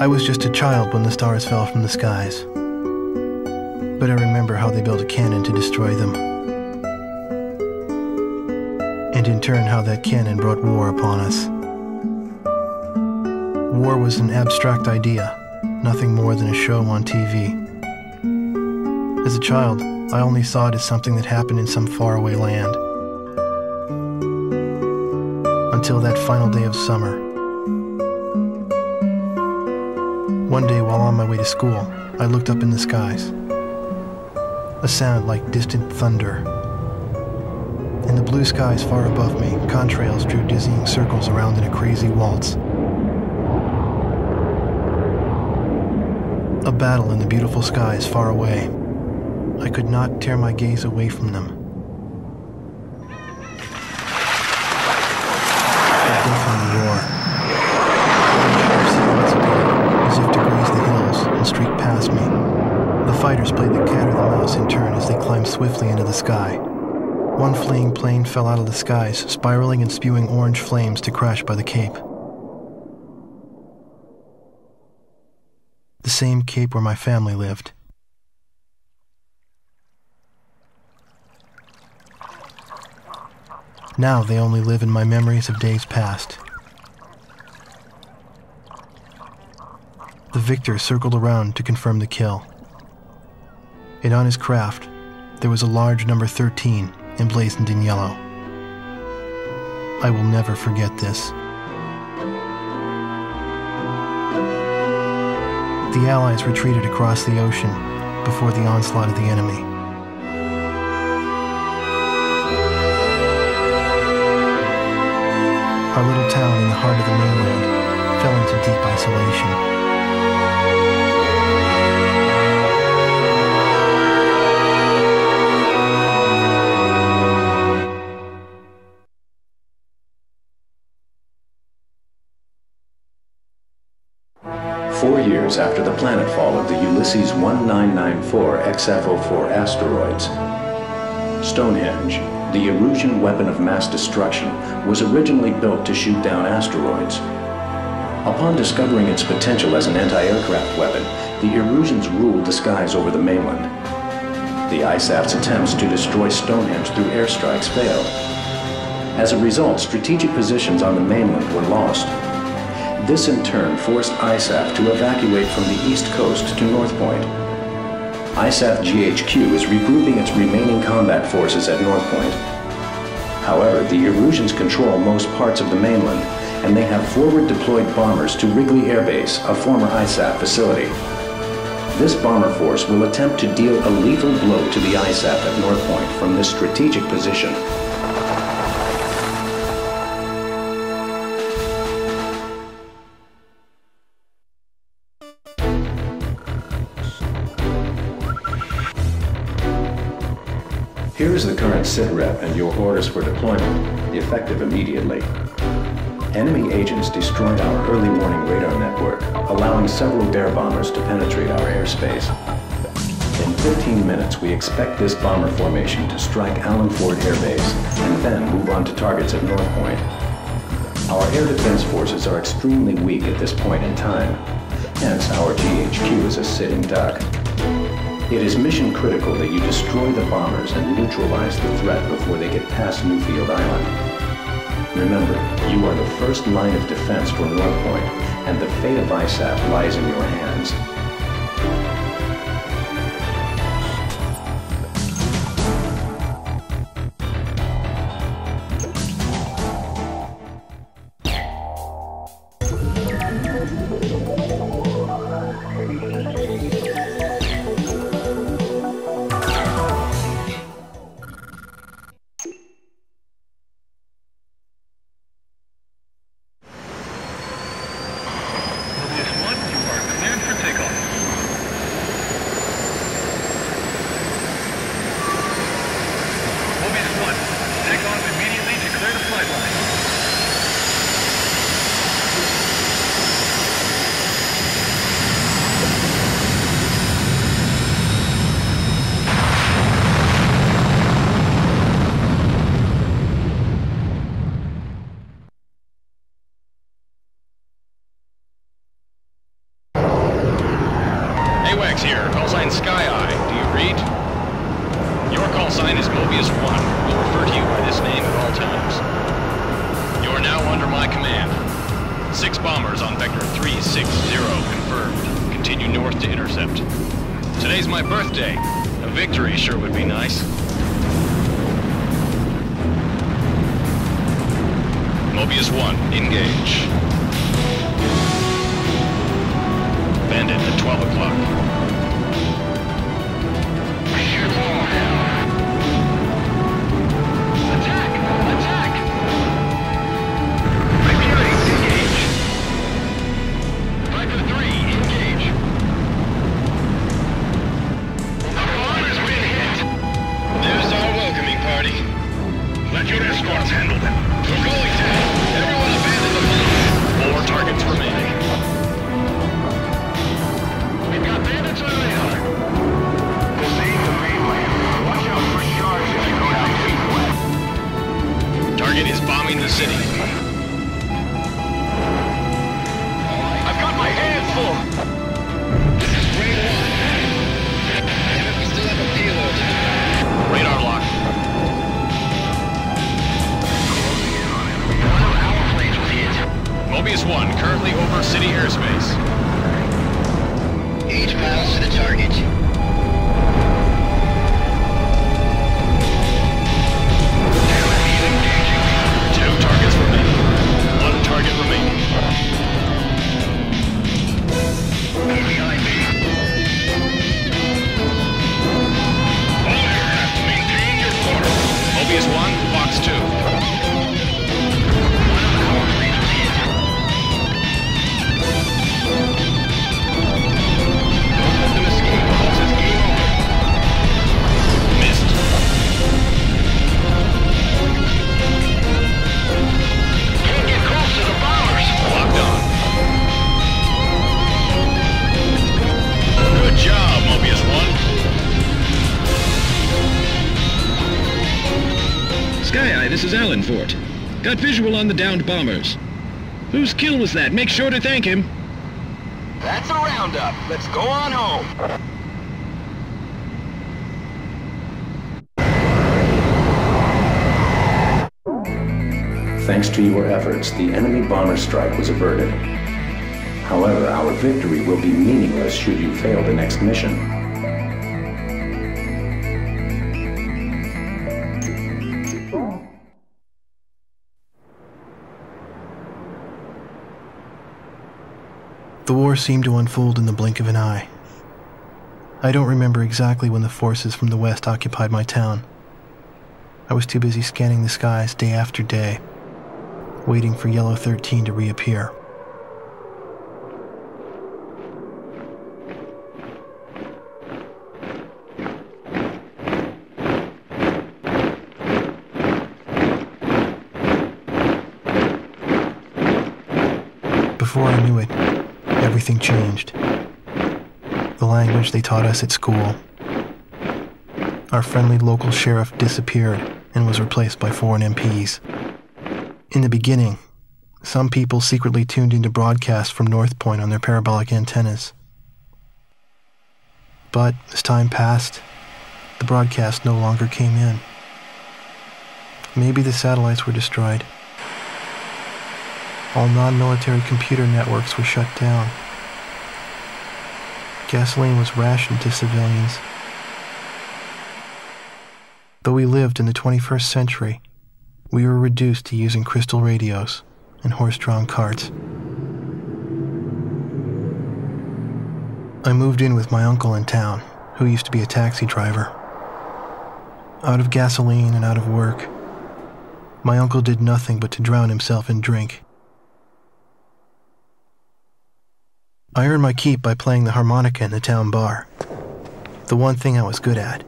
I was just a child when the stars fell from the skies, but I remember how they built a cannon to destroy them, and in turn how that cannon brought war upon us. War was an abstract idea, nothing more than a show on TV. As a child, I only saw it as something that happened in some faraway land. Until that final day of summer. One day while on my way to school, I looked up in the skies. A sound like distant thunder. In the blue skies far above me, contrails drew dizzying circles around in a crazy waltz. A battle in the beautiful skies far away. I could not tear my gaze away from them. A deafening roar. Silhouettes appeared, as if to graze the hills and streak past me. The fighters played the cat or the mouse in turn as they climbed swiftly into the sky. One fleeing plane fell out of the skies, spiraling and spewing orange flames to crash by the Cape. The same Cape where my family lived. Now they only live in my memories of days past. The victor circled around to confirm the kill. And on his craft, there was a large number 13 emblazoned in yellow. I will never forget this. The Allies retreated across the ocean before the onslaught of the enemy. Our little town in the heart of the mainland fell into deep isolation. Years after the planetfall of the Ulysses 1994 XF04 asteroids, Stonehenge, the Erusian weapon of mass destruction, was originally built to shoot down asteroids. Upon discovering its potential as an anti-aircraft weapon, the Erusians ruled the skies over the mainland. The ISAF's attempts to destroy Stonehenge through airstrikes failed. As a result, strategic positions on the mainland were lost. This in turn forced ISAF to evacuate from the east coast to North Point. ISAF GHQ is regrouping its remaining combat forces at North Point. However, the Erusians control most parts of the mainland, and they have forward-deployed bombers to Wrigley Air Base, a former ISAF facility. This bomber force will attempt to deal a lethal blow to the ISAF at North Point from this strategic position. Here is the current SITREP and your orders for deployment, effective immediately. Enemy agents destroyed our early warning radar network, allowing several bear bombers to penetrate our airspace. In 15 minutes, we expect this bomber formation to strike Allen Ford Air Base and then move on to targets at North Point. Our air defense forces are extremely weak at this point in time, hence our GHQ is a sitting duck. It is mission critical that you destroy the bombers and neutralize the threat before they get past Newfield Island. Remember, you are the first line of defense for North Point, and the fate of ISAF lies in your hands. Takeoff. is Mobius 1. Will refer to you by this name at all times. You are now under my command. 6 bombers on Vector 360 confirmed. Continue north to intercept. Today's my birthday. A victory sure would be nice. Mobius 1, engage. Bandit at 12 o'clock. Attack! Attack! Repeating, engage. Viper 3, engage. The bomber's been hit. There's our welcoming party. Let your escorts handle them. We're going to. Everyone abandon the bomb. 4 targets remaining. We've got bandits on radar. This ain't the mainland. Watch out for sharks if you go down too west. Target is bombing the city. I've got my hands full. This is Grade 1. We still have a payload. Radar lock. One of our planes was hit. Mobius 1, currently over city airspace. 8 miles to the target. Two targets remaining. 1 target remaining. Behind me. All aircraft, maintain your course. Mobius 1, Fox 2. One of our planes was hit. Don't let them escape. This is game over. Missed. Can't get close to the bombers. Locked on. Good job, Mobius 1. Sky Eye, this is Alan Fort. Got visual on the downed bombers. Whose kill was that? Make sure to thank him. That's a roundup. Let's go on home. Thanks to your efforts, the enemy bomber strike was averted. However, our victory will be meaningless should you fail the next mission. The war seemed to unfold in the blink of an eye. I don't remember exactly when the forces from the west occupied my town. I was too busy scanning the skies day after day, waiting for Yellow 13 to reappear. Before I knew it, everything changed. The language they taught us at school. Our friendly local sheriff disappeared and was replaced by foreign MPs. In the beginning, some people secretly tuned into broadcasts from North Point on their parabolic antennas. But as time passed, the broadcast no longer came in. Maybe the satellites were destroyed. All non-military computer networks were shut down. Gasoline was rationed to civilians. Though we lived in the 21st century, we were reduced to using crystal radios and horse-drawn carts. I moved in with my uncle in town, who used to be a taxi driver. Out of gasoline and out of work, my uncle did nothing but to drown himself in drink. I earned my keep by playing the harmonica in the town bar, the one thing I was good at.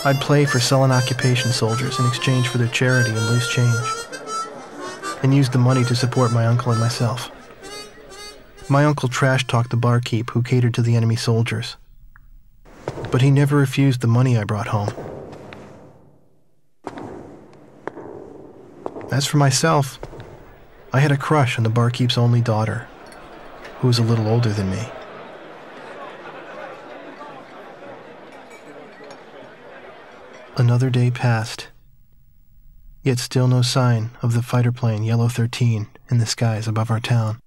I'd play for sullen occupation soldiers in exchange for their charity and loose change, and used the money to support my uncle and myself. My uncle trash-talked the barkeep who catered to the enemy soldiers, but he never refused the money I brought home. As for myself, I had a crush on the barkeep's only daughter, who was a little older than me. Another day passed, yet still no sign of the fighter plane Yellow 13 in the skies above our town.